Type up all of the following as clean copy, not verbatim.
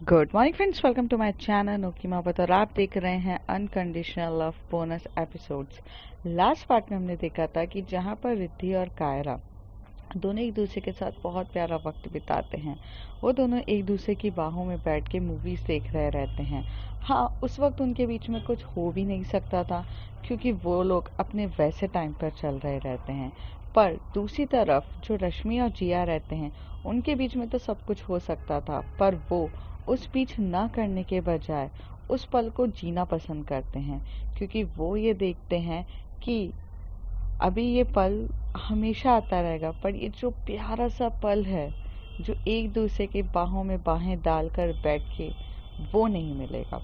Good morning friends, welcome to my channel नोकी मोहब्बत और आप देख रहे हैं unconditional love bonus episodes. Last part में हमने देखा था कि जहां पर रिद्धि और कायरा दोनों एक दूसरे के साथ बहुत प्यारा वक्त बिताते हैं। वो दोनों एक दूसरे की बाहों में बैठ के मूवीज देख रहे रहते हैं। हाँ, उस वक्त उनके बीच में कुछ हो भी नहीं सकता था क्योंकि वो लोग अपने वैसे टाइम पर चल रहे रहते हैं। पर दूसरी तरफ जो रश्मि और जिया रहते हैं उनके बीच में तो सब कुछ हो सकता था, पर वो उस बीच ना करने के बजाय उस पल को जीना पसंद करते हैं क्योंकि वो ये देखते हैं कि अभी ये पल हमेशा आता रहेगा, पर ये जो प्यारा सा पल है जो एक दूसरे के बाहों में बाहें डालकर बैठ के, वो नहीं मिलेगा।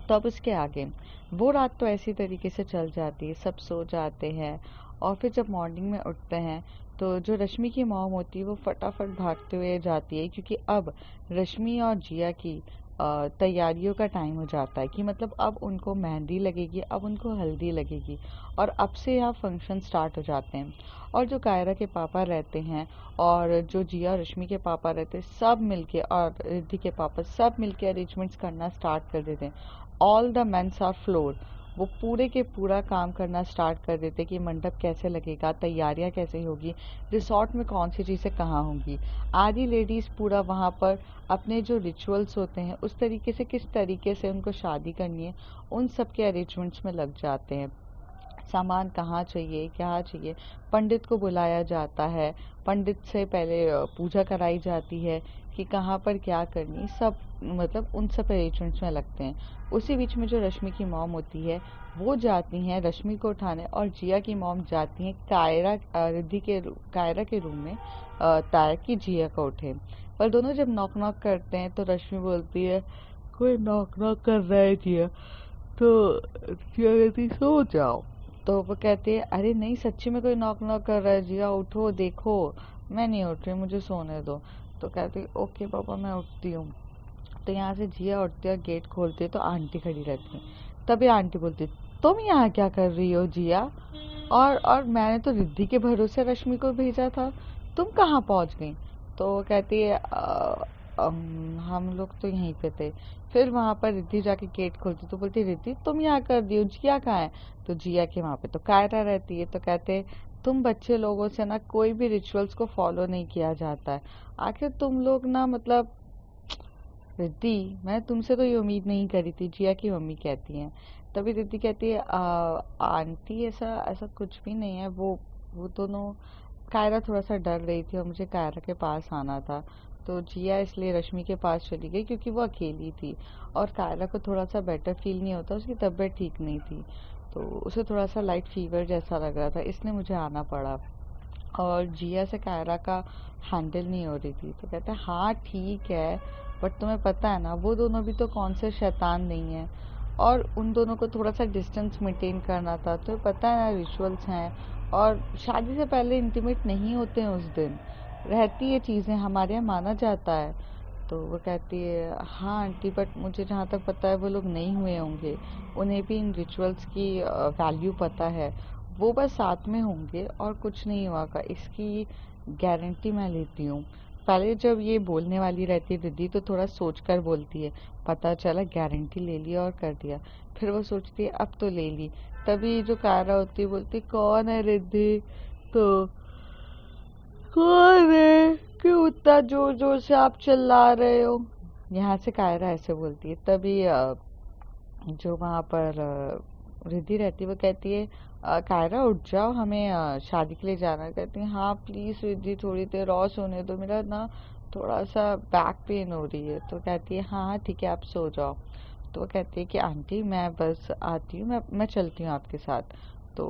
तो अब उसके आगे वो रात तो ऐसी तरीके से चल जाती है, सब सो जाते हैं और फिर जब मॉर्निंग में उठते हैं तो जो रश्मि की मॉम होती है वो फटाफट भागते हुए जाती है क्योंकि अब रश्मि और जिया की तैयारियों का टाइम हो जाता है कि मतलब अब उनको मेहंदी लगेगी, अब उनको हल्दी लगेगी और अब से यहाँ फंक्शन स्टार्ट हो जाते हैं। और जो कायरा के पापा रहते हैं और जो जिया और रश्मि के पापा रहते हैं, सब मिलके और रिद्धि के पापा सब मिलके अरेंजमेंट्स करना स्टार्ट कर देते हैं। All the mens are floor, वो पूरे के पूरा काम करना स्टार्ट कर देते कि मंडप कैसे लगेगा, तैयारियां कैसे होगी, रिसॉर्ट में कौन सी चीज़ें कहाँ होंगी। आधी लेडीज़ पूरा वहाँ पर अपने जो रिचुअल्स होते हैं उस तरीके से, किस तरीके से उनको शादी करनी है, उन सब के अरेंजमेंट्स में लग जाते हैं। सामान कहाँ चाहिए, क्या चाहिए, पंडित को बुलाया जाता है, पंडित से पहले पूजा कराई जाती है कि कहाँ पर क्या करनी, सब मतलब उन सब अरेंजमेंट्स में लगते हैं। उसी बीच में जो रश्मि की मॉम होती है वो जाती हैं रश्मि को उठाने और जिया की मॉम जाती हैं कायरा के रूम में ताकि जिया को उठे। पर दोनों जब नॉक नॉक करते हैं तो रश्मि बोलती है कोई नॉक नॉक कर रहा है जिया, तो जिया कहती सो जाओ। तो वो कहते हैं अरे नहीं, सच्ची में कोई नॉक नॉक कर रहा है, जिया उठो देखो। मैं नहीं उठ रही, मुझे सोने दो। तो कहती ओके पापा मैं उठती हूँ। तो यहाँ से जिया उठती है, गेट खोलती है तो आंटी खड़ी रहती है। तभी आंटी बोलती तुम यहाँ क्या कर रही हो जिया, और मैंने तो रिद्धि के भरोसे रश्मि को भेजा था, तुम कहाँ पहुँच गई। तो वो कहती है हम लोग तो यहीं पे थे। फिर वहां पर रिद्धि जाके गेट खोलती तो बोलती रिद्धि तुम यहाँ कर दी हो, जिया कहाँ है। तो जिया के वहां पे तो कायरा रहती है। तो कहते तुम बच्चे लोगों से ना कोई भी रिचुअल्स को फॉलो नहीं किया जाता है, आखिर तुम लोग ना मतलब रिद्धि, मैं तुमसे तो ये उम्मीद नहीं करी थी, जिया की मम्मी कहती हैं। तभी रिद्धि कहती है आंटी ऐसा ऐसा कुछ भी नहीं है, वो दोनों, कायरा थोड़ा सा डर रही थी और मुझे कायरा के पास आना था, तो जिया इसलिए रश्मि के पास चली गई क्योंकि वो अकेली थी और कायरा को थोड़ा सा बेटर फील नहीं होता, उसकी तबीयत ठीक नहीं थी, तो उसे थोड़ा सा लाइट फीवर जैसा लग रहा था, इसलिए मुझे आना पड़ा। और जिया से कायरा का हैंडल नहीं हो रही थी। तो कहता है हाँ ठीक है, बट तुम्हें पता है ना वो दोनों भी तो कौन से शैतान नहीं है, और उन दोनों को थोड़ा सा डिस्टेंस मेंटेन करना था, तो पता है ना रिचुअल्स हैं और शादी से पहले इंटीमेट नहीं होते हैं, उस दिन रहती है चीज़ें, हमारे यहाँ माना जाता है। तो वो कहती है हाँ आंटी, बट मुझे जहाँ तक पता है वो लोग नहीं हुए होंगे, उन्हें भी इन रिचुअल्स की वैल्यू पता है, वो बस साथ में होंगे और कुछ नहीं हुआ का, इसकी गारंटी मैं लेती हूँ। पहले जब ये बोलने वाली रहती है रिद्धि तो थोड़ा सोच कर बोलती है, पता चला गारंटी ले लिया और कर दिया। फिर वो सोचती है अब तो ले ली। तभी जो कायरा होती है बोलती कौन है रिद्धि, तो कौन है, क्यों इतना जोर जोर से आप चिल्ला रहे हो। यहाँ से कायरा ऐसे बोलती है। तभी जो वहाँ पर रिद्धि रहती है वो कहती है कायरा उठ जाओ, हमें शादी के लिए जाना है। कहती है हाँ प्लीज़ रिद्धि थोड़ी देर और सोने दो, मेरा ना थोड़ा सा बैक पेन हो रही है। तो कहती है हाँ हाँ ठीक है आप सो जाओ। तो वो कहती है कि आंटी मैं बस आती हूँ, मैं चलती हूँ आपके साथ। तो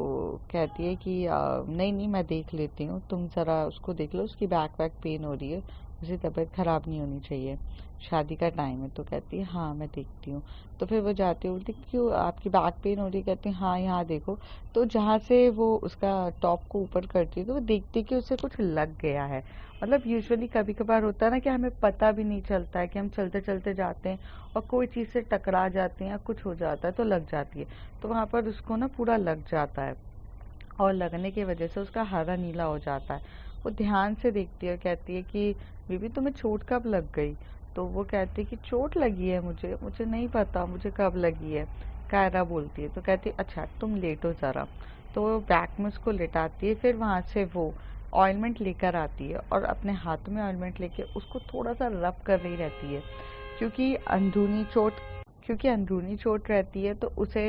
कहती है कि नहीं नहीं मैं देख लेती हूँ, तुम ज़रा उसको देख लो, उसकी बैक वैक पेन हो रही है, उसकी तबीयत ख़राब नहीं होनी चाहिए, शादी का टाइम है। तो कहती है हाँ मैं देखती हूँ। तो फिर वो जाती है, बोलती क्यों आपकी बैक पेन हो रही है। कहती है हाँ यहाँ देखो। तो जहाँ से वो उसका टॉप को ऊपर करती है तो वो देखती है कि उसे कुछ लग गया है। मतलब यूजुअली कभी कभार होता है ना कि हमें पता भी नहीं चलता है कि हम चलते चलते जाते हैं और कोई चीज़ से टकरा जाते हैं या कुछ हो जाता है तो लग जाती है। तो वहाँ पर उसको ना पूरा लग जाता है और लगने की वजह से उसका हरा नीला हो जाता है। वो ध्यान से देखती है और कहती है कि बीबी तुम्हें चोट कब लग गई। तो वो कहती है कि चोट लगी है मुझे, मुझे नहीं पता मुझे कब लगी है। कायरा बोलती है, तो कहती है अच्छा तुम लेटो ज़रा। तो वो बैक में उसको लिटाती है, फिर वहाँ से वो ऑइंटमेंट लेकर आती है और अपने हाथ में ऑइंटमेंट लेके उसको थोड़ा सा रब कर रही रहती है, क्योंकि अंदरूनी चोट क्योंकि अंदरूनी चोट रहती है तो उसे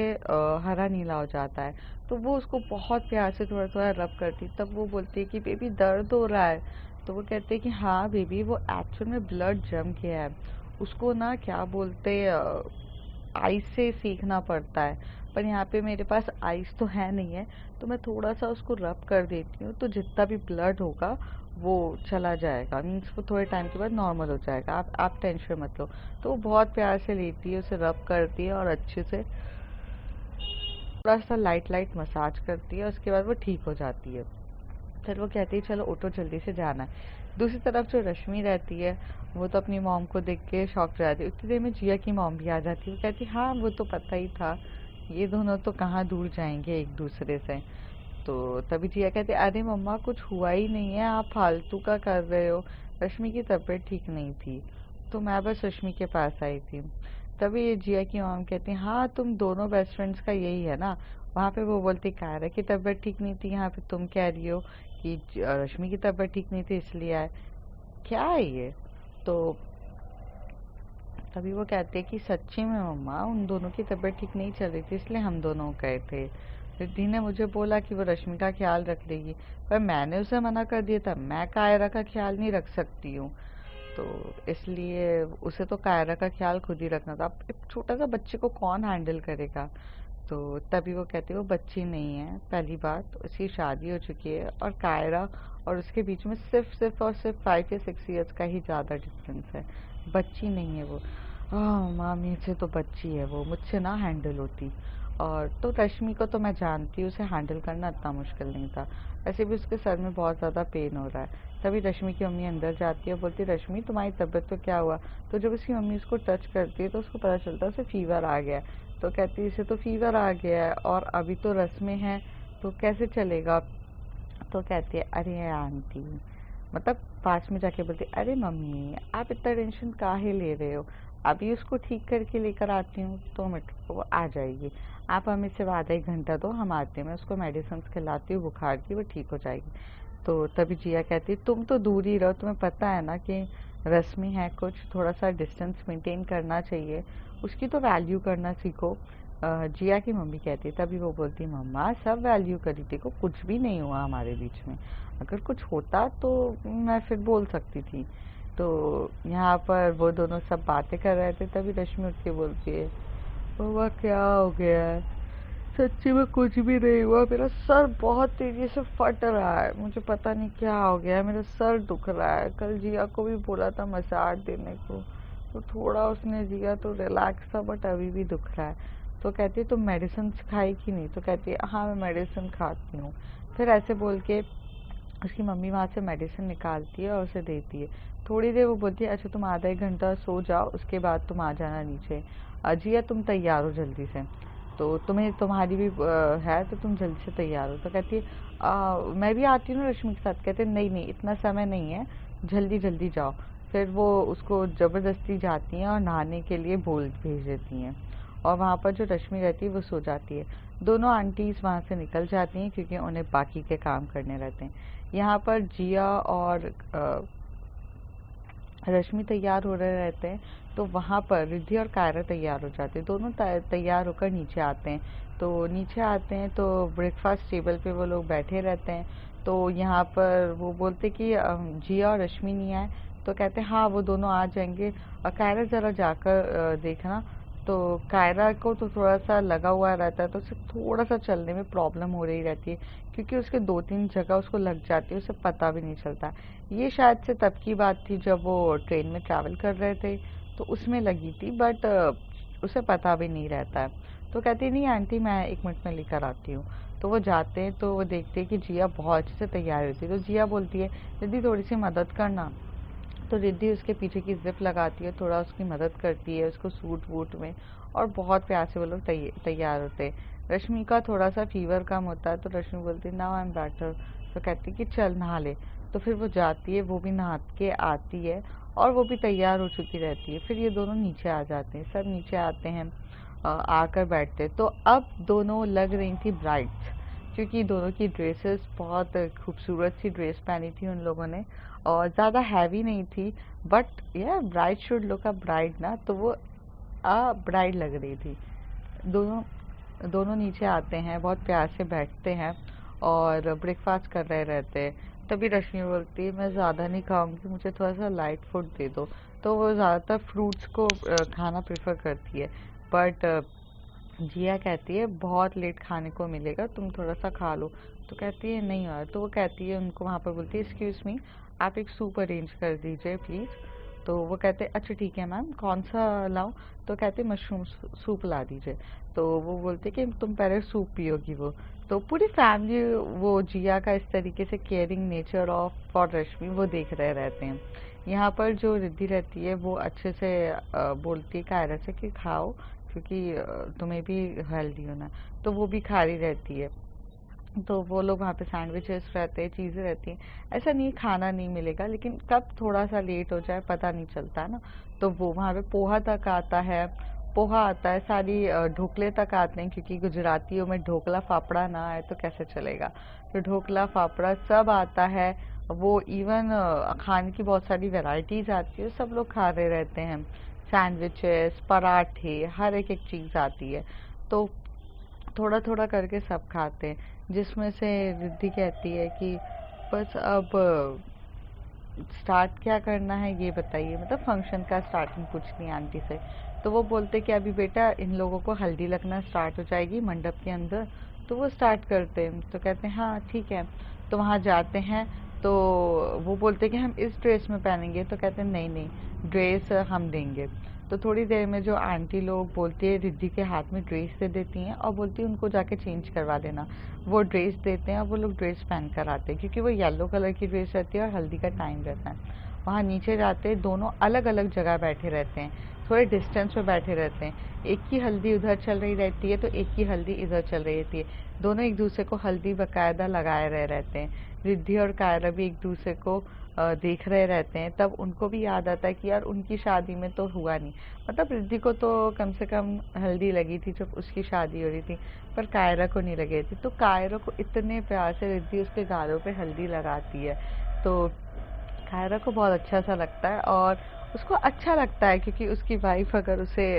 हरा नीला हो जाता है। तो वो उसको बहुत प्यार से थोड़ा थोड़ा रब करती, तब वो बोलती है कि बेबी दर्द हो रहा है। तो वो कहते हैं कि हाँ बेबी, वो एक्चुअल में ब्लड जम गया है, उसको ना क्या बोलते आइस से सीखना पड़ता है, पर यहाँ पे मेरे पास आइस तो है नहीं है, तो मैं थोड़ा सा उसको रब कर देती हूँ, तो जितना भी ब्लड होगा वो चला जाएगा, मीन्स वो थोड़े टाइम के बाद नॉर्मल हो जाएगा, आप टेंशन मत लो। तो वो बहुत प्यार से लेती है, उसे रब करती है और अच्छे से थोड़ा सा लाइट लाइट मसाज करती है, उसके बाद वो ठीक हो जाती है। फिर वो कहती है चलो उठो जल्दी से जाना है। दूसरी तरफ जो रश्मि रहती है, वो तो अपनी मॉम को देख के शॉक रह जाती है। उतनी देर में जिया की मॉम भी आ जाती है, वो कहती हाँ वो तो पता ही था, ये दोनों तो कहाँ दूर जाएंगे एक दूसरे से। तो तभी जिया कहते अरे मम्मा कुछ हुआ ही नहीं है, आप फालतू का कर रहे हो, रश्मि की तबीयत ठीक नहीं थी, तो मैं बस रश्मि के पास आई थी। तभी ये जिया की मॉम कहती है हाँ तुम दोनों बेस्ट फ्रेंड्स का यही है ना। वहाँ पे वो बोलती कायरा की तबीयत ठीक नहीं थी, यहाँ पे तुम कह रही हो कि रश्मि की तबीयत ठीक नहीं थी इसलिए आए, क्या है ये। तो तभी वो कहते हैं कि सच्ची में मम्मा उन दोनों की तबीयत ठीक नहीं चल रही थी, इसलिए हम दोनों गए थे। रिद्धि ने मुझे बोला कि वो रश्मि का ख्याल रख लेगी, पर मैंने उसे मना कर दिया था, मैं कायरा का ख्याल नहीं रख सकती हूँ, तो इसलिए उसे तो कायरा का ख्याल खुद ही रखना था। अब एक छोटा सा बच्चे को कौन हैंडल करेगा। तो तभी वो कहती है वो बच्ची नहीं है, पहली बात उसकी शादी हो चुकी है, और कायरा और उसके बीच में सिर्फ और सिर्फ 5 या 6 इयर्स का ही ज़्यादा डिफरेंस है, बच्ची नहीं है वो। हाँ माँ मेरे से तो बच्ची है वो, मुझसे ना हैंडल होती। और तो रश्मि को तो मैं जानती हूँ, उसे हैंडल करना इतना मुश्किल नहीं था, वैसे भी उसके सर में बहुत ज़्यादा पेन हो रहा है। तभी रश्मि की मम्मी अंदर जाती है, बोलती रश्मि तुम्हारी तबीयत तो क्या हुआ। तो जब उसकी मम्मी उसको टच करती है तो उसको पता चलता है उसे फीवर आ गया है। तो कहती है इसे तो फीवर आ गया है और अभी तो रस्में हैं, तो कैसे चलेगा। तो कहती है अरे आंटी, मतलब पास में जाके बोलती अरे मम्मी आप इतना टेंशन काहे ले रहे हो, अभी उसको ठीक करके लेकर आती हूँ, 2 मिनट वो आ जाएगी, आप हमें सिर्फ आधा 1 घंटा दो, हम आते हैं, मैं उसको मेडिसिन खिलाती हूँ बुखार की, वो ठीक हो जाएगी। तो तभी जिया कहती तुम तो दूर ही रहो, तुम्हें पता है ना कि रस्मी है कुछ, थोड़ा सा डिस्टेंस मेंटेन करना चाहिए, उसकी तो वैल्यू करना सीखो। जिया की मम्मी कहती तभी वो बोलती मम्मा सब वैल्यू करी, देखो कुछ भी नहीं हुआ हमारे बीच में, अगर कुछ होता तो मैं फिर बोल सकती थी। तो यहाँ पर वो दोनों सब बातें कर रहे थे, तभी रश्मि उठ के बोलती है मम्मा क्या हो गया है। सच्ची में कुछ भी नहीं हुआ, मेरा सर बहुत तेजी से फट रहा है, मुझे पता नहीं क्या हो गया है, मेरा सर दुख रहा है, कल जिया को भी बोला था मसाज देने को, तो थोड़ा उसने दिया तो रिलैक्स था, बट अभी भी दुख रहा है। तो कहती है तुम मेडिसिन खाई कि नहीं। तो कहती है हाँ मैं मेडिसिन खाती हूँ। फिर ऐसे बोल के उसकी मम्मी वहाँ से मेडिसिन निकालती है और उसे देती है। थोड़ी देर वो बोलती है अच्छा तुम आधा 1 घंटा सो जाओ, उसके बाद तुम आ जाना नीचे। जिया तुम तैयार हो जल्दी से, तो तुम्हें तुम्हारी भी है तो तुम जल्दी से तैयार हो। तो कहती है मैं भी आती हूँ ना रश्मि के साथ। कहते नहीं नहीं इतना समय नहीं है, जल्दी जल्दी जाओ। फिर वो उसको ज़बरदस्ती जाती हैं और नहाने के लिए बोल भेज देती हैं, और वहाँ पर जो रश्मि रहती है वो सो जाती है। दोनों आंटीज़ वहाँ से निकल जाती हैं क्योंकि उन्हें बाकी के काम करने रहते हैं। यहाँ पर जिया और रश्मि तैयार हो रहे रहते हैं, तो वहाँ पर रिद्धि और कायरा तैयार हो जाते हैं, दोनों तैयार होकर नीचे आते हैं। तो नीचे आते हैं तो ब्रेकफास्ट टेबल पे वो लोग बैठे रहते हैं। तो यहाँ पर वो बोलते कि जिया और रश्मि नहीं आए। तो कहते हैं हाँ वो दोनों आ जाएंगे, और कायरा ज़रा जाकर देखना। तो कायरा को तो थोड़ा सा लगा हुआ रहता है, तो उसे थोड़ा सा चलने में प्रॉब्लम हो रही रहती है, क्योंकि उसके 2-3 जगह उसको लग जाती है, उसे पता भी नहीं चलता। ये शायद से तब की बात थी जब वो ट्रेन में ट्रैवल कर रहे थे, तो उसमें लगी थी, बट उसे पता भी नहीं रहता है। तो कहती नहीं आंटी मैं 1 मिनट में लेकर आती हूँ। तो वो जाते हैं तो वो देखते हैं कि जिया बहुत अच्छे से तैयार होती है। तो जिया बोलती है दीदी थोड़ी सी मदद करना। तो रिद्धि उसके पीछे की जिप लगाती है, थोड़ा उसकी मदद करती है उसको सूट वूट में, और बहुत प्यार से वो लोग तैयार होते हैं। रश्मि का थोड़ा सा फीवर कम होता है, तो रश्मि बोलती है नाउ आई एम बेटर। तो कहती है कि चल नहा ले। तो फिर वो जाती है, वो भी नहा के आती है, और वो भी तैयार हो चुकी रहती है। फिर ये दोनों नीचे आ जाते हैं, सब नीचे आते हैं, आकर बैठते। तो अब दोनों लग रही थी ब्राइड्स, क्योंकि दोनों की ड्रेसेस बहुत खूबसूरत सी ड्रेस पहनी थी उन लोगों ने, और ज़्यादा हैवी नहीं थी, बट यह bride should look a bride ना, तो वो ब्राइड लग रही थी। दोनों दोनों नीचे आते हैं, बहुत प्यार से बैठते हैं और ब्रेकफास्ट कर रहे रहते हैं। तभी रश्मि बोलती है मैं ज़्यादा नहीं खाऊंगी, मुझे थोड़ा सा लाइट फूड दे दो। तो वो ज़्यादातर फ्रूट्स को खाना प्रेफर करती है, बट जिया कहती है बहुत लेट खाने को मिलेगा, तुम थोड़ा सा खा लो। तो कहती है नहीं यार, तो वो कहती है उनको वहाँ पर, बोलती है एक्सक्यूज़ मी, आप एक सूप अरेंज कर दीजिए प्लीज़। तो वो कहते अच्छा ठीक है मैम, कौन सा लाऊं? तो कहते मशरूम सूप ला दीजिए। तो वो बोलते कि तुम पहले सूप पियोगी वो। तो पूरी फैमिली वो जिया का इस तरीके से केयरिंग नेचर ऑफ फॉर रश्मि वो देख रहे रहते हैं। यहाँ पर जो रिद्धि रहती है वो अच्छे से बोलती है कायरा से कि खाओ, क्योंकि तुम्हें भी हेल्दी होना। तो वो भी खा रही रहती है। तो वो लोग वहाँ पे सैंडविचेस रहते हैं, चीज़ें रहती हैं। ऐसा नहीं खाना नहीं मिलेगा, लेकिन कब थोड़ा सा लेट हो जाए पता नहीं चलता है ना। तो वो वहाँ पे पोहा तक आता है, पोहा आता है, सारी ढोकले तक आते हैं, क्योंकि गुजरातियों में ढोकला फाफड़ा ना आए तो कैसे चलेगा। तो ढोकला फाफड़ा सब आता है। वो इवन खाने की बहुत सारी वेराइटीज़ आती है, सब लोग खा रहे रहते हैं। सैंडविचेस, पराठे, हर एक एक चीज़ आती है। तो थोड़ा थोड़ा करके सब खाते हैं, जिसमें से रिद्धि कहती है कि बस अब स्टार्ट क्या करना है ये बताइए, मतलब फंक्शन का स्टार्टिंग पूछनी है आंटी से। तो वो बोलते कि अभी बेटा इन लोगों को हल्दी लगना स्टार्ट हो जाएगी मंडप के अंदर, तो वो स्टार्ट करते हैं। तो कहते हैं हाँ ठीक है। तो वहाँ जाते हैं, तो वो बोलते कि हम इस ड्रेस में पहनेंगे। तो कहते हैं नहीं नहीं, ड्रेस हम देंगे। तो थोड़ी देर में जो आंटी लोग बोलती है रिद्धि के हाथ में ड्रेस दे देती हैं और बोलती है उनको जाके चेंज करवा देना। वो ड्रेस देते हैं और वो लोग ड्रेस पहन कर आते हैं, क्योंकि वो येलो कलर की ड्रेस रहती है और हल्दी का टाइम रहता है। वहाँ नीचे जाते दोनों अलग अलग जगह बैठे रहते हैं, थोड़े डिस्टेंस पे बैठे रहते हैं। एक की हल्दी उधर चल रही रहती है तो एक की हल्दी इधर चल रही रहती है। दोनों एक दूसरे को हल्दी बकायदा लगाए रहे रहते हैं। रिद्धि और कायरा भी एक दूसरे को देख रहे रहते हैं। तब उनको भी याद आता है कि यार उनकी शादी में तो हुआ नहीं, मतलब रिद्धि को तो कम से कम हल्दी लगी थी जब उसकी शादी हो रही थी, पर कायरा को नहीं लगी थी। तो कायरा को इतने प्यार से रिद्धि उसके गालों पे हल्दी लगाती है, तो कायरा को बहुत अच्छा सा लगता है और उसको अच्छा लगता है, क्योंकि उसकी वाइफ अगर उसे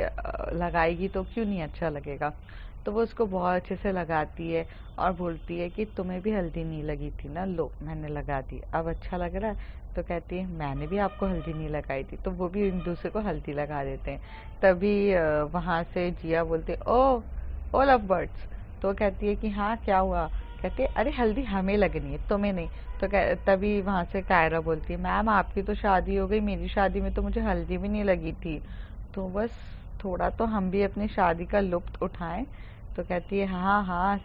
लगाएगी तो क्यों नहीं अच्छा लगेगा। तो वो उसको बहुत अच्छे से लगाती है और बोलती है कि तुम्हें भी हल्दी नहीं लगी थी ना, लो मैंने लगा दी, अब अच्छा लग रहा है। तो कहती है मैंने भी आपको हल्दी नहीं लगाई थी। तो वो भी एक दूसरे को हल्दी लगा देते हैं। तभी वहाँ से जिया बोलते ओ ओ लव बर्ड्स। तो वो कहती है कि हाँ क्या हुआ? कहती है अरे हल्दी हमें लगनी है, तुम्हें नहीं। तो तभी वहाँ से कायरा बोलती है मैम आपकी तो शादी हो गई, मेरी शादी में तो मुझे हल्दी भी नहीं लगी थी। तो बस थोड़ा तो हम भी अपनी शादी का लुत्फ उठाएं। तो कहती है हाँ हाँ।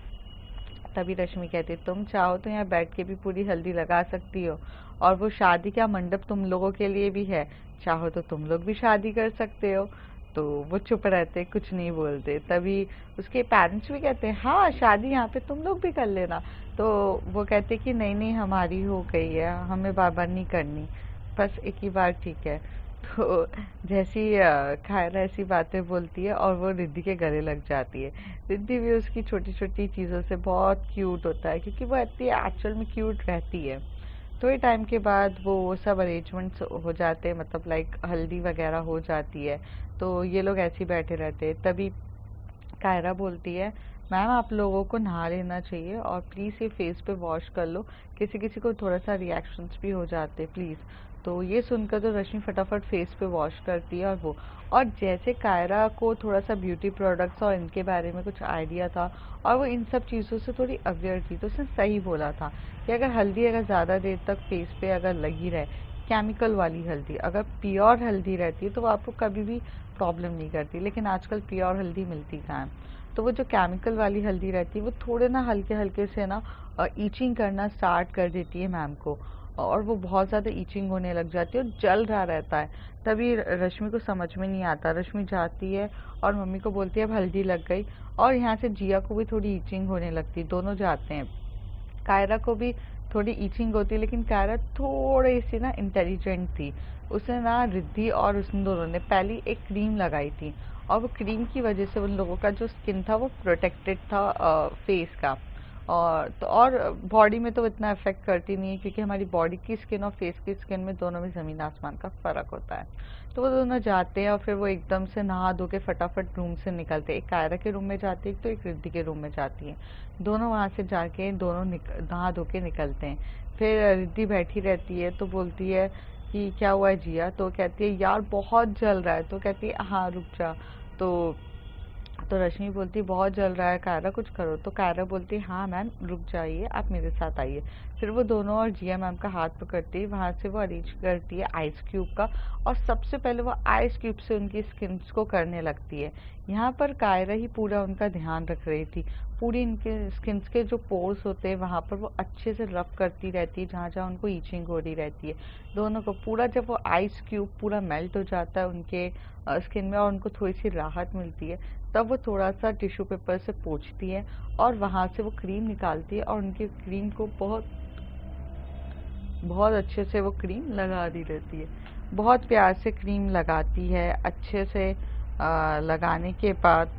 तभी रश्मि कहती है तुम चाहो तो यहाँ बैठ के भी पूरी हल्दी लगा सकती हो, और वो शादी का मंडप तुम लोगों के लिए भी है, चाहो तो तुम लोग भी शादी कर सकते हो। तो वो चुप रहते, कुछ नहीं बोलते। तभी उसके पेरेंट्स भी कहते हैं हाँ शादी यहाँ पे तुम लोग भी कर लेना। तो वो कहते कि नहीं नहीं हमारी हो गई है, हमें बार बार नहीं करनी, बस एक ही बार ठीक है। तो जैसी कायरा ऐसी बातें बोलती है और वो रिद्धि के गले लग जाती है। रिद्धि भी उसकी छोटी छोटी चीज़ों से बहुत क्यूट होता है, क्योंकि वो इतनी एक्चुअल में क्यूट रहती है। थोड़े टाइम के बाद वो सब अरेंजमेंट्स हो जाते हैं, मतलब लाइक हल्दी वगैरह हो जाती है। तो ये लोग ऐसे ही बैठे रहते हैं। तभी कायरा बोलती है मैम आप लोगों को नहा लेना चाहिए और प्लीज़ ये फेस पे वॉश कर लो, किसी किसी को थोड़ा सा रिएक्शंस भी हो जाते हैं प्लीज़। तो ये सुनकर तो रश्मि फटाफट फेस पे वॉश करती है। और जैसे कायरा को थोड़ा सा ब्यूटी प्रोडक्ट्स और इनके बारे में कुछ आइडिया था और वो इन सब चीज़ों से थोड़ी अवेयर थी, तो उसने सही बोला था कि अगर हल्दी अगर ज़्यादा देर तक फेस पे अगर लगी रहे, केमिकल वाली हल्दी, अगर प्योर हल्दी रहती है तो वो आपको कभी भी प्रॉब्लम नहीं करती, लेकिन आजकल प्योर हल्दी मिलती कहाँ है। तो वो जो केमिकल वाली हल्दी रहती है वो थोड़े ना हल्के हल्के से ना ईचिंग करना स्टार्ट कर देती है मैम को, और वो बहुत ज़्यादा ईचिंग होने लग जाती है और जल रहा रहता है। तभी रश्मि को समझ में नहीं आता, रश्मि जाती है और मम्मी को बोलती है अब हल्दी लग गई, और यहाँ से जिया को भी थोड़ी ईचिंग होने लगती, दोनों जाते हैं। कायरा को भी थोड़ी ईचिंग होती है, लेकिन कायरा थोड़ी सी ना इंटेलिजेंट थी। उसने ना रिद्धि और उसने दोनों ने पहली एक क्रीम लगाई थी, और वो क्रीम की वजह से उन लोगों का जो स्किन था वो प्रोटेक्टेड था फेस का। और बॉडी में तो इतना इफेक्ट करती नहीं है, क्योंकि हमारी बॉडी की स्किन और फेस की स्किन में दोनों में ज़मीन आसमान का फ़र्क होता है। तो वो दोनों जाते हैं और फिर वो एकदम से नहा धो के फटाफट रूम से निकलते हैं। एक कायरा के रूम में जाती है तो एक रिद्धि के रूम में जाती है। दोनों वहाँ से जाके दोनों नहा धो के निकलते हैं। फिर रिद्धि बैठी रहती है तो बोलती है कि क्या हुआ है जिया? तो कहती है यार बहुत जल रहा है। तो कहती है हाँ रुक जा। तो रश्मि बोलती बहुत जल रहा है कायरा, कुछ करो। तो कायरा बोलती हाँ मैम रुक जाइए, आप मेरे साथ आइए। फिर वो दोनों और जिया मैम का हाथ पकड़ती है, वहाँ से वो अरेंज करती है आइस क्यूब का, और सबसे पहले वो आइस क्यूब से उनकी स्किन्स को करने लगती है। यहाँ पर कायरा ही पूरा उनका ध्यान रख रही थी। पूरी इनके स्किन्स के जो पोर्स होते हैं वहाँ पर वो अच्छे से रब करती रहती है, जहाँ जहाँ उनको ईचिंग हो रही रहती है दोनों को। पूरा जब वो आइस क्यूब पूरा मेल्ट हो जाता है उनके स्किन में और उनको थोड़ी सी राहत मिलती है, तब वो थोड़ा सा टिश्यू पेपर से पोंछती है और वहाँ से वो क्रीम निकालती है, और उनकी क्रीम को बहुत बहुत अच्छे से वो क्रीम लगा दी रहती है। बहुत प्यार से क्रीम लगाती है अच्छे से। लगाने के बाद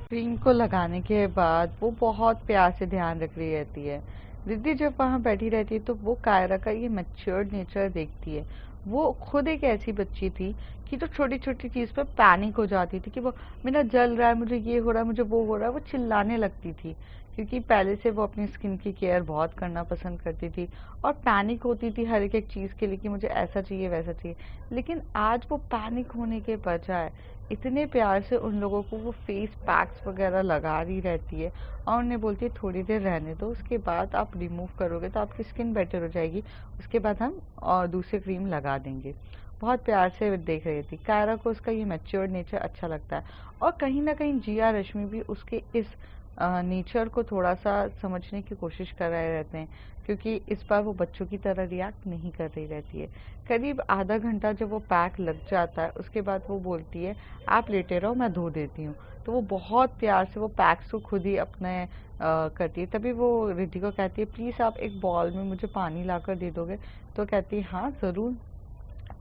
क्रीम को लगाने के बाद वो बहुत प्यार से ध्यान रख रही रहती है। रिद्धि जब वहाँ बैठी रहती है तो वो कायरा का ये मैच्योर्ड नेचर देखती है। वो खुद एक ऐसी बच्ची थी कि जो छोटी छोटी चीज़ पे पैनिक हो जाती थी, कि वो मेरा जल रहा है, मुझे ये हो रहा है, मुझे वो हो रहा है, वो चिल्लाने लगती थी। क्योंकि पहले से वो अपनी स्किन की केयर बहुत करना पसंद करती थी और पैनिक होती थी हर एक चीज़ के लिए कि मुझे ऐसा चाहिए वैसा चाहिए। लेकिन आज वो पैनिक होने के बजाय इतने प्यार से उन लोगों को वो फेस पैक्स वगैरह लगा रही रहती है, और उन्हें बोलती है थोड़ी देर रहने दो, उसके बाद आप रिमूव करोगे तो आपकी स्किन बेटर हो जाएगी, उसके बाद हम और दूसरी क्रीम लगा देंगे। बहुत प्यार से देख रही थी। कायरा को उसका ये मैच्योर्ड नेचर अच्छा लगता है, और कहीं ना कहीं जिया रश्मि भी उसके इस नेचर को थोड़ा सा समझने की कोशिश कर रहे रहते हैं, क्योंकि इस बार वो बच्चों की तरह रिएक्ट नहीं कर रही रहती है। करीब आधा घंटा जब वो पैक लग जाता है उसके बाद वो बोलती है आप लेटे रहो, मैं धो देती हूँ। तो वो बहुत प्यार से वो पैक्स को खुद ही अपने करती है। तभी वो रिद्धि को कहती है प्लीज़ आप एक बॉल में मुझे पानी ला कर दे दोगे? तो कहती है हाँ ज़रूर।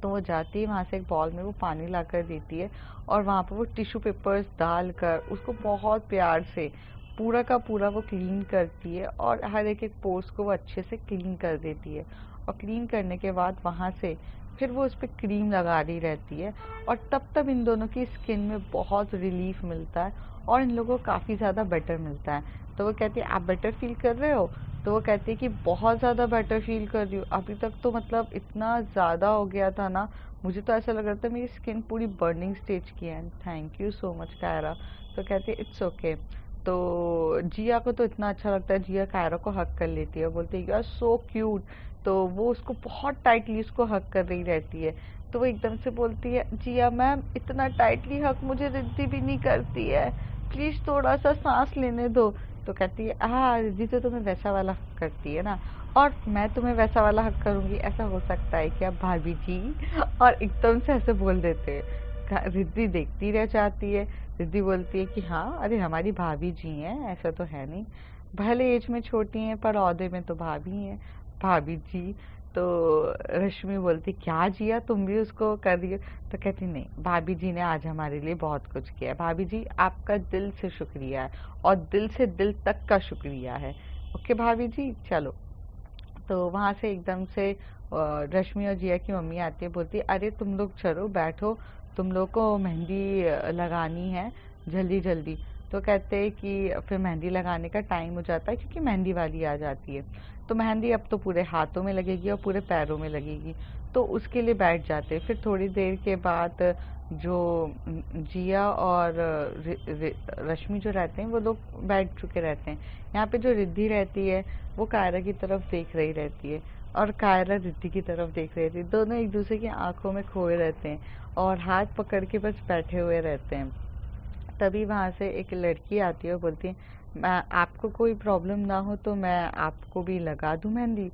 तो वो जाती है वहाँ से एक बॉल में वो पानी ला कर देती है, और वहाँ पर वो टिश्यू पेपर्स डाल कर उसको बहुत प्यार से पूरा का पूरा वो क्लीन करती है, और हर एक एक पोर्स को वो अच्छे से क्लीन कर देती है। और क्लीन करने के बाद वहाँ से फिर वो उस पर क्रीम लगा रही रहती है, और तब इन दोनों की स्किन में बहुत रिलीफ मिलता है और इन लोगों को काफ़ी ज़्यादा बेटर मिलता है। तो वो कहती है आप बेटर फील कर रहे हो? तो वो कहती है कि बहुत ज़्यादा बेटर फील कर रही हूँ। अभी तक तो मतलब इतना ज़्यादा हो गया था ना, मुझे तो ऐसा लग रहा था मेरी स्किन पूरी बर्निंग स्टेज की है। Thank you so much Kaira. तो कहती है इट्स ओके। तो जिया को तो इतना अच्छा लगता है, जिया कायरा को हक कर लेती है, बोलती है यू आर सो क्यूट। तो वो उसको बहुत टाइटली उसको हक कर रही रहती है। तो वो एकदम से बोलती है जिया मैम इतना टाइटली हक मुझे रिद्धि भी नहीं करती है, प्लीज़ थोड़ा सा सांस लेने दो। तो कहती है हाँ रिद्धि तो तुम्हें वैसा वाला हक करती है ना, और मैं तुम्हें वैसा वाला हक करूँगी, ऐसा हो सकता है क्या भाभी जी? और एकदम से ऐसे बोल देते हैं। रिद्धि देखती रह जाती है। रिद्धि बोलती है कि हाँ अरे हमारी भाभी जी हैं, ऐसा तो है नहीं, भले एज में छोटी हैं पर औहदे में तो भाभी हैं भाभी जी। तो रश्मि बोलती क्या जिया तुम भी उसको कर रही हो? तो कहती नहीं भाभी जी ने आज हमारे लिए बहुत कुछ किया है, भाभी जी आपका दिल से शुक्रिया है, और दिल से दिल तक का शुक्रिया है। ओके भाभी जी चलो। तो वहाँ से एकदम से रश्मि और जिया की मम्मी आती है, बोलती है अरे तुम लोग चलो बैठो, तुम लोग को मेहंदी लगानी है जल्दी जल्दी। तो कहते हैं कि फिर मेहंदी लगाने का टाइम हो जाता है, क्योंकि मेहंदी वाली आ जाती है। तो मेहंदी अब तो पूरे हाथों में लगेगी और पूरे पैरों में लगेगी, तो उसके लिए बैठ जाते हैं। फिर थोड़ी देर के बाद जो जिया और रश्मि जो रहते हैं वो लोग बैठ चुके रहते हैं। यहाँ पे जो रिद्धि रहती है वो कायरा की तरफ देख रही रहती है, और कायरा रिद्धि की तरफ देख रही थी। दोनों एक दूसरे की आंखों में खोए रहते हैं और हाथ पकड़ के बस बैठे हुए रहते हैं। तभी वहाँ से एक लड़की आती है और बोलती है आपको कोई प्रॉब्लम ना हो तो मैं आपको भी लगा दूँ मेहंदी?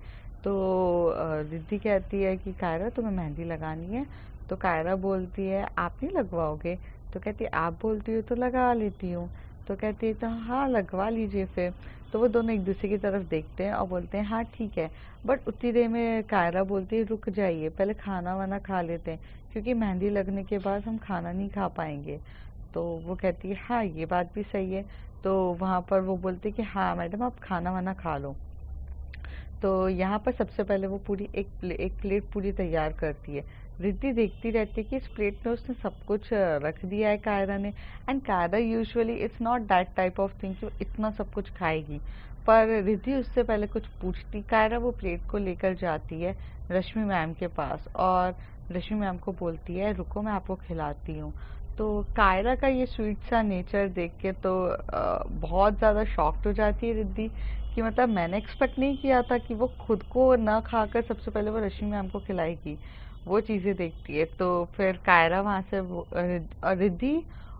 तो रिद्धि कहती है कि कायरा तुम्हें मेहंदी लगानी है? तो कायरा बोलती है आप नहीं लगवाओगे? तो कहती है आप बोलती हो तो लगा लेती हूँ। तो कहती है तो हाँ लगवा लीजिए फिर। तो वो दोनों एक दूसरे की तरफ देखते हैं और बोलते हैं हाँ ठीक है। बट उतनी देर में कायरा बोलती है रुक जाइए, पहले खाना वाना खा लेते हैं, क्योंकि मेहंदी लगने के बाद हम खाना नहीं खा पाएंगे। तो वो कहती है हाँ ये बात भी सही है। तो वहाँ पर वो बोलती है कि हाँ मैडम आप खाना वाना खा लो। तो यहाँ पर सबसे पहले वो पूरी एक प्लेट पूरी तैयार करती है। रिद्धि देखती रहती है कि इस प्लेट में उसने सब कुछ रख दिया है कायरा ने। And Kaira usually it's not that type of thing जो इतना सब कुछ खाएगी। पर रिद्धि उससे पहले कुछ पूछती, कायरा वो प्लेट को लेकर जाती है रश्मि मैम के पास और रश्मि मैम को बोलती है रुको मैं आपको खिलाती हूँ। तो कायरा का ये स्वीट सा नेचर देख के तो बहुत ज़्यादा शॉक्ड हो जाती है रिद्धि कि मतलब मैंने एक्सपेक्ट नहीं किया था कि वो खुद को ना खाकर सबसे पहले वो रश्मि मैम को खिलाएगी। वो चीज़ें देखती है तो फिर कायरा वहाँ से रिद्धि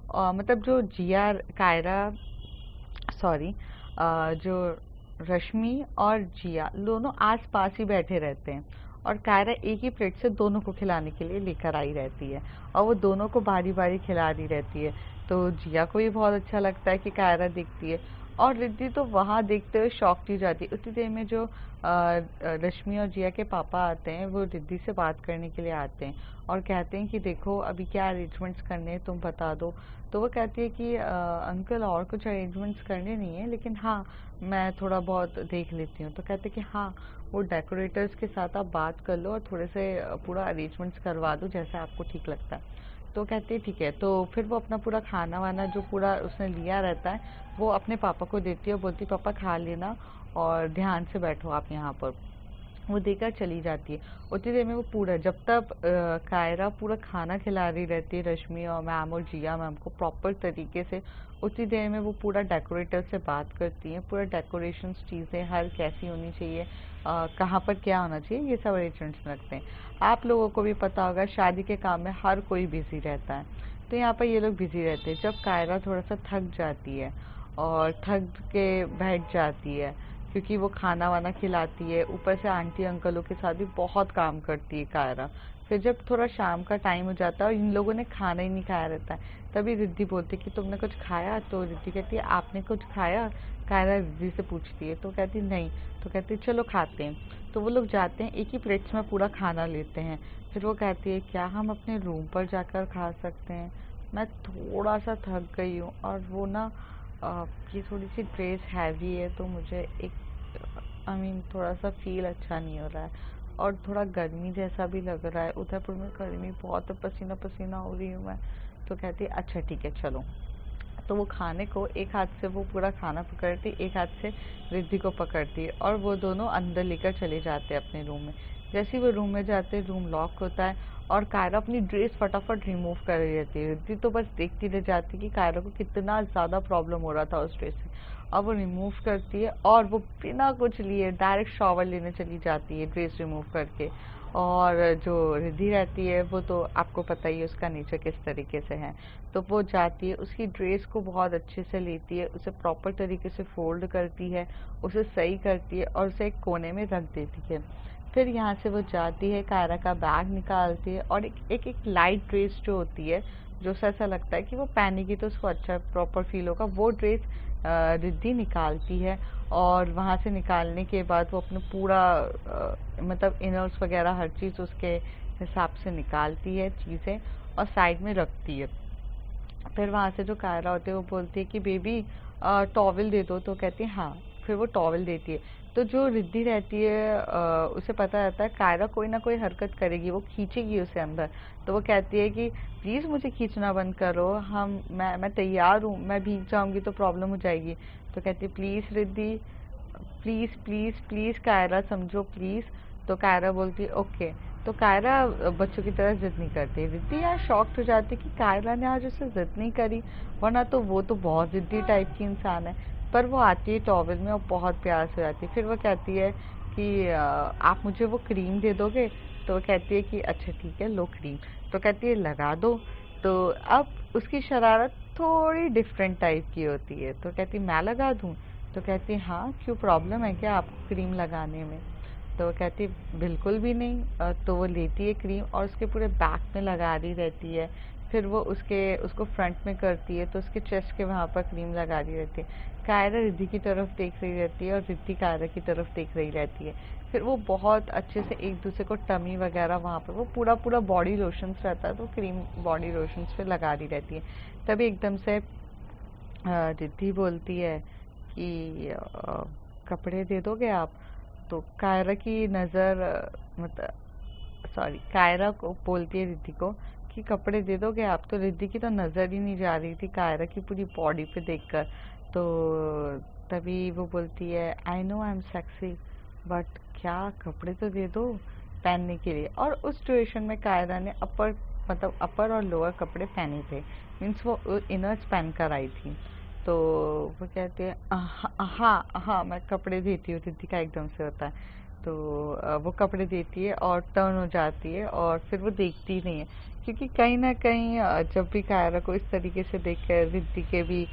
मतलब जो जिया कायरा सॉरी जो रश्मि और जिया दोनों आस पास ही बैठे रहते हैं और कायरा एक ही प्लेट से दोनों को खिलाने के लिए लेकर आई रहती है और वो दोनों को बारी बारी खिला रही रहती है। तो जिया को भी बहुत अच्छा लगता है कि कायरा देखती है और रिद्धि तो वहाँ देखते हुए शॉक ही जाती है। उतनी देर में जो रश्मि और जिया के पापा आते हैं वो रिद्धि से बात करने के लिए आते हैं और कहते हैं कि देखो अभी क्या अरेंजमेंट्स करने हैं तुम बता दो। तो वो कहती है कि अंकल और कुछ अरेंजमेंट्स करने नहीं है लेकिन हाँ मैं थोड़ा बहुत देख लेती हूँ। तो कहते कि हाँ वो डेकोरेटर्स के साथ आप बात कर लो और थोड़े से पूरा अरेंजमेंट्स करवा दो जैसा आपको ठीक लगता है। तो कहते हैं ठीक है। तो फिर वो अपना पूरा खाना वाना जो पूरा उसने लिया रहता है वो अपने पापा को देती है और बोलती पापा खा लेना और ध्यान से बैठो आप यहाँ पर। वो देकर चली जाती है। उतनी देर में वो पूरा जब तक कायरा पूरा खाना खिला रही रहती है रश्मि और मैम और जिया मैम को प्रॉपर तरीके से, उतनी देर में वो पूरा डेकोरेटर से बात करती हैं। पूरा डेकोरेशन चीज़ें हर कैसी होनी चाहिए, कहाँ पर क्या होना चाहिए, ये सब अरेंजमेंट्स रखते हैं। आप लोगों को भी पता होगा शादी के काम में हर कोई बिजी रहता है, तो यहाँ पर ये लोग बिजी रहते हैं। जब कायरा थोड़ा सा थक जाती है और थक के बैठ जाती है क्योंकि वो खाना वाना खिलाती है, ऊपर से आंटी अंकलों के साथ भी बहुत काम करती है कायरा। फिर जब थोड़ा शाम का टाइम हो जाता है और इन लोगों ने खाना ही नहीं खाया रहता है, तभी रिद्धि बोलती है कि तुमने कुछ खाया। तो रिद्धि कहती है आपने कुछ खाया। कायरा रिद्धि से पूछती है तो कहती नहीं। तो कहती है चलो खाते हैं। तो वो लोग जाते हैं, एक ही प्लेट्स में पूरा खाना लेते हैं। फिर वो कहती है क्या हम अपने रूम पर जाकर खा सकते हैं, मैं थोड़ा सा थक गई हूँ और वो ना ये थोड़ी सी ड्रेस हैवी है तो मुझे एक थोड़ा सा फील अच्छा नहीं हो रहा है और थोड़ा गर्मी जैसा भी लग रहा है। उदयपुर में गर्मी बहुत है, पसीना पसीना हो रही हूँ मैं। तो कहती है अच्छा ठीक है चलो। तो वो खाने को एक हाथ से वो पूरा खाना पकड़ती, एक हाथ से रिद्धि को पकड़ती है और वो दोनों अंदर लेकर चले जाते हैं अपने रूम में। जैसे ही वो रूम में जाते हैं रूम लॉक होता है और कायरा अपनी ड्रेस फटाफट रिमूव कर रही रहती है। रिद्धि तो बस देखती रह जाती कि कायरा को कितना ज़्यादा प्रॉब्लम हो रहा था उस ड्रेस से। अब वो रिमूव करती है और वो बिना कुछ लिए डायरेक्ट शॉवर लेने चली जाती है ड्रेस रिमूव करके। और जो रिद्धि रहती है वो तो आपको पता ही है उसका नेचर किस तरीके से है। तो वो जाती है उसकी ड्रेस को बहुत अच्छे से लेती है, उसे प्रॉपर तरीके से फोल्ड करती है, उसे सही करती है और उसे एक कोने में रख देती है। फिर यहाँ से वो जाती है, कायरा का बैग निकालती है और एक लाइट ड्रेस जो होती है जो ऐसा लगता है कि वो पहनेगी तो उसको अच्छा प्रॉपर फील होगा, वो ड्रेस रिद्धि निकालती है। और वहाँ से निकालने के बाद वो अपना पूरा मतलब इनर्स वगैरह हर चीज़ उसके हिसाब से निकालती है चीज़ें और साइड में रखती है। फिर वहाँ से जो कायरा होती है वो बोलती है कि बेबी टॉवल दे दो। तो कहती है हाँ। फिर वो टॉवल देती है। तो जो रिद्धि रहती है उसे पता रहता है कायरा कोई ना कोई हरकत करेगी, वो खींचेगी उसे अंदर। तो वो कहती है कि प्लीज़ मुझे खींचना बंद करो, मैं तैयार हूँ, मैं भीग जाऊँगी तो प्रॉब्लम हो जाएगी। तो कहती है please Riddhi, please please please Kaira समझो प्लीज़। तो कायरा बोलती है ओके। तो कायरा बच्चों की तरह जिद नहीं करती। रिद्धि यार शॉक्ड हो जाती कि कायरा ने आज उसे जिद नहीं करी, वरना तो वो तो बहुत जिद्दी टाइप की इंसान है। पर वो आती है टॉवल में और बहुत प्यार से जाती है। फिर वो कहती है कि आप मुझे वो क्रीम दे दोगे। तो वो कहती है कि अच्छा ठीक है लो क्रीम। तो कहती है लगा दो। तो अब उसकी शरारत थोड़ी डिफरेंट टाइप की होती है। तो कहती मैं लगा दूँ। तो कहती हाँ क्यों प्रॉब्लम है क्या आपको क्रीम लगाने में। तो वो कहती बिल्कुल भी नहीं। तो वो लेती है क्रीम और उसके पूरे बैक में लगा रही रहती है, फिर वो उसको फ्रंट में करती है तो उसके चेस्ट के वहाँ पर क्रीम लगा दी रहती है। कायरा रिद्धि की तरफ देख रही रहती है और रिद्धि कायरा की तरफ देख रही रहती है। फिर वो बहुत अच्छे से एक दूसरे को टमी वगैरह वहाँ पर वो पूरा पूरा बॉडी लोशंस रहता है तो क्रीम बॉडी लोशंस पे लगा दी रहती है। तभी एकदम से रिद्धि बोलती है कि कपड़े दे दोगे आप? तो कायरा की नज़र मतलब सॉरी कायरा को बोलती है रिद्धि को कि कपड़े दे दोगे आप? तो रिद्धि की तो नज़र ही नहीं जा रही थी कायरा की पूरी बॉडी पे देखकर। तो तभी वो बोलती है I know I am sexy but क्या कपड़े तो दे दो पहनने के लिए। और उस सिचुएशन में कायरा ने अपर और लोअर कपड़े पहने थे, मीन्स वो इनर्स पहन कर आई थी। तो वो कहती है हाँ हाँ मैं कपड़े देती हूँ। रिद्धि का एकदम से होता है तो वो कपड़े देती है और टर्न हो जाती है और फिर वो देखती नहीं है क्योंकि कहीं ना कहीं जब भी कायरा को इस तरीके से देख कर रिद्धि के भी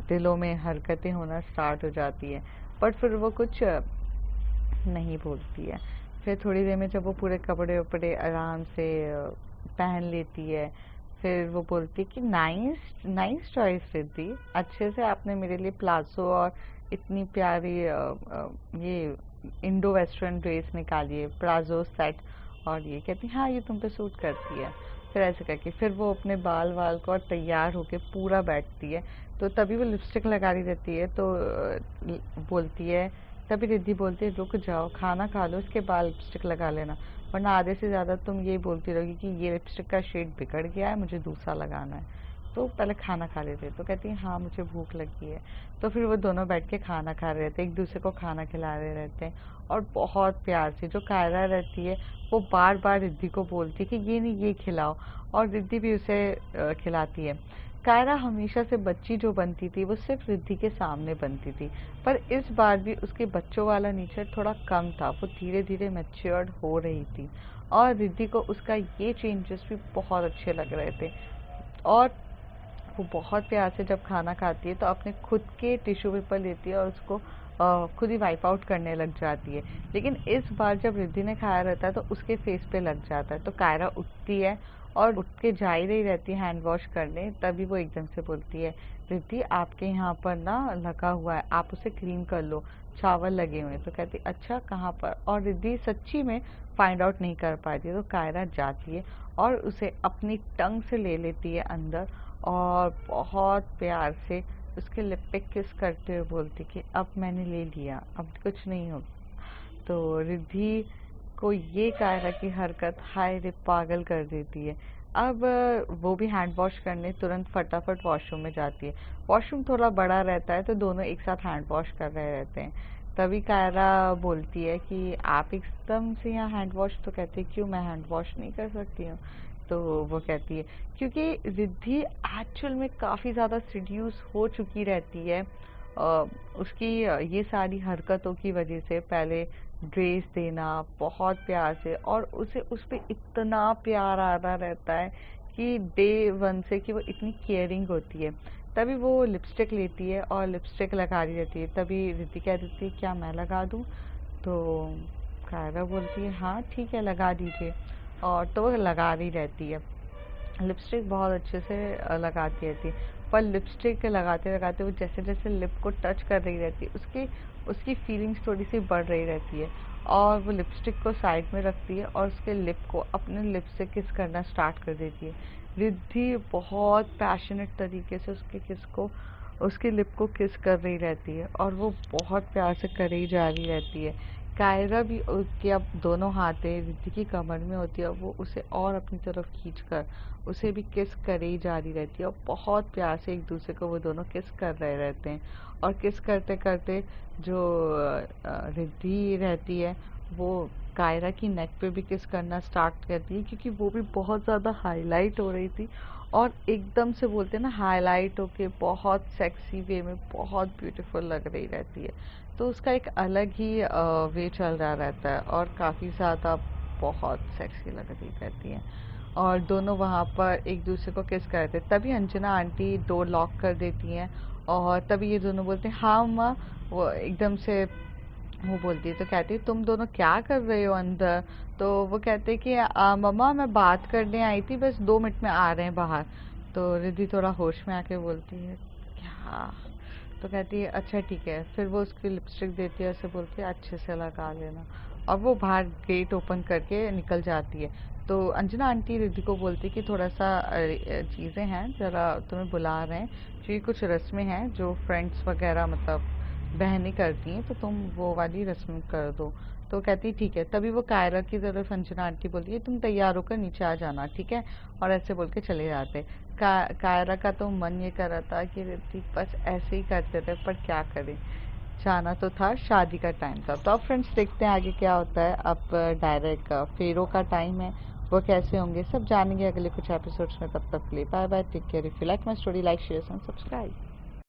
दिलों में हरकतें होना स्टार्ट हो जाती है बट फिर वो कुछ नहीं बोलती है। फिर थोड़ी देर में जब वो पूरे कपड़े वपड़े आराम से पहन लेती है फिर वो बोलती है कि नाइस नाइस चॉइस रिद्धि, अच्छे से आपने मेरे लिए प्लाजो और इतनी प्यारी ये इंडो वेस्टर्न ड्रेस निकाली है प्लाजो सेट। और ये कहती हाँ ये तुम पे सूट करती है। फिर ऐसे करके फिर वो अपने बाल वाल को और तैयार होके पूरा बैठती है। तो तभी वो लिपस्टिक लगा रही रहती है तो बोलती है तभी रिद्धि बोलती है रुक जाओ खाना खा लो उसके बाद लिपस्टिक लगा लेना वरना आधे से ज़्यादा तुम ये बोलती रहोगी कि ये लिपस्टिक का शेड बिगड़ गया है मुझे दूसरा लगाना है तो पहले खाना खा लेते। तो कहती है हाँ मुझे भूख लगी है। तो फिर वो दोनों बैठ के खाना खा रहे रहते हैं एक दूसरे को खाना खिला रहे रहते हैं और बहुत प्यार से। जो कायरा रहती है वो बार बार रिद्धि को बोलती है कि ये नहीं ये खिलाओ और रिद्धि भी उसे खिलाती है। कायरा हमेशा से बच्ची जो बनती थी वो सिर्फ रिद्धि के सामने बनती थी पर इस बार भी उसके बच्चों वाला नेचर थोड़ा कम था, वो धीरे धीरे मैच्योर्ड हो रही थी और रिद्धि को उसका ये चेंजेस भी बहुत अच्छे लग रहे थे। और वो बहुत प्यार से जब खाना खाती है तो अपने खुद के टिश्यू पेपर लेती है और उसको खुद ही वाइप आउट करने लग जाती है। लेकिन इस बार जब रिद्धि ने खाया रहता है तो उसके फेस पे लग जाता है तो कायरा उठती है और उठ के जा ही रही रहती है हैंड वॉश करने। तभी वो एकदम से बोलती है रिद्धि आपके यहाँ पर ना लगा हुआ है आप उसे क्लीन कर लो चावल लगे हुए हैं। तो कहती अच्छा कहाँ पर? और रिद्धि सच्ची में फाइंड आउट नहीं कर पाती तो कायरा जाती है और उसे अपनी टंग से ले लेती है अंदर और बहुत प्यार से उसके लिप पे किस करते हुए बोलती कि अब मैंने ले लिया अब कुछ नहीं होगा। तो रिद्धि को ये कायरा की हरकत हाय रे पागल कर देती है। अब वो भी हैंड वॉश करने तुरंत फटाफट वॉशरूम में जाती है। वॉशरूम थोड़ा बड़ा रहता है तो दोनों एक साथ हैंड वॉश कर रहे रहते हैं। तभी कायरा बोलती है कि आप एकदम से यहाँ हैंड वॉश? तो कहती है क्यों मैं हैंड वॉश नहीं कर सकती हूँ? तो वो कहती है क्योंकि रिद्धि एक्चुअल में काफ़ी ज़्यादा सीड्यूस हो चुकी रहती है उसकी ये सारी हरकतों की वजह से। पहले ड्रेस देना बहुत प्यार से और उसे उस पर इतना प्यार आ रहा रहता है कि डे वन से कि वो इतनी केयरिंग होती है। तभी वो लिपस्टिक लेती है और लिपस्टिक लगा रही रहती है। तभी रिद्धि कह देती है क्या मैं लगा दूँ? तो कायरा बोलती है हाँ ठीक है लगा दीजिए। और तो वो लगा रही रहती है लिपस्टिक बहुत अच्छे से लगाती रहती है। पर लिपस्टिक लगाते लगाते वो जैसे जैसे लिप को टच कर रही रहती है उसकी उसकी फीलिंग्स थोड़ी सी बढ़ रही रहती है और वो लिपस्टिक को साइड में रखती है और उसके लिप को अपने लिप से किस करना स्टार्ट कर देती है। रिद्धि बहुत पैशनेट तरीके से उसके लिप को किस कर रही रहती है और वो बहुत प्यार से कर ही जा रही रहती है। कायरा भी उसके अब दोनों हाथें रिद्धि की कमर में होती है और वो उसे और अपनी तरफ खींचकर उसे भी किस करे ही जा रही रहती है और बहुत प्यार से एक दूसरे को वो दोनों किस कर रहे रहते हैं। और किस करते करते जो रिद्धि रहती है वो कायरा की नेक पे भी किस करना स्टार्ट करती है क्योंकि वो भी बहुत ज़्यादा हाईलाइट हो रही थी और एकदम से बोलते हैं ना हाईलाइट होके बहुत सेक्सी वे में बहुत ब्यूटीफुल लग रही रहती है। तो उसका एक अलग ही वे चल रहा रहता है और काफ़ी ज़्यादा बहुत सेक्सी लग रही रहती है और दोनों वहाँ पर एक दूसरे को किस करते हैं। तभी अंजना आंटी डोर लॉक कर देती हैं और तभी ये दोनों बोलते हैं हाँ अम्मा। वो एकदम से वो बोलती है, तो कहती है तुम दोनों क्या कर रहे हो अंदर? तो वो कहते हैं कि मम्मा मैं बात करने आई थी, बस 2 मिनट में आ रहे हैं बाहर। तो रिद्धि थोड़ा होश में आके बोलती है क्या? तो कहती है अच्छा ठीक है। फिर वो उसकी लिपस्टिक देती है, उसे बोलती है अच्छे से लगा लेना, और वो बाहर गेट ओपन करके निकल जाती है। तो अंजना आंटी रिद्धि को बोलती है कि थोड़ा सा चीज़ें हैं, ज़रा तुम्हें बुला रहे हैं, क्योंकि कुछ रस्में हैं जो फ्रेंड्स वगैरह मतलब बहनें करती हैं, तो तुम वो वाली रस्म कर दो। तो कहती ठीक है। तभी वो कायरा की तरफ अंजना आंटी बोलती है तुम तैयार होकर नीचे आ जाना, ठीक है? और ऐसे बोल के चले जाते। कायरा का तो मन ये कर रहा था कि ऋतिक बस ऐसे ही करते थे, पर क्या करें, जाना तो था, शादी का टाइम था। तो अब फ्रेंड्स देखते हैं आगे क्या होता है। अब डायरेक्ट फेरो का टाइम है, वो कैसे होंगे सब जानेंगे अगले कुछ एपिसोड्स में। तब तक के लिए bye bye, take care. If you like my story, like share and subscribe.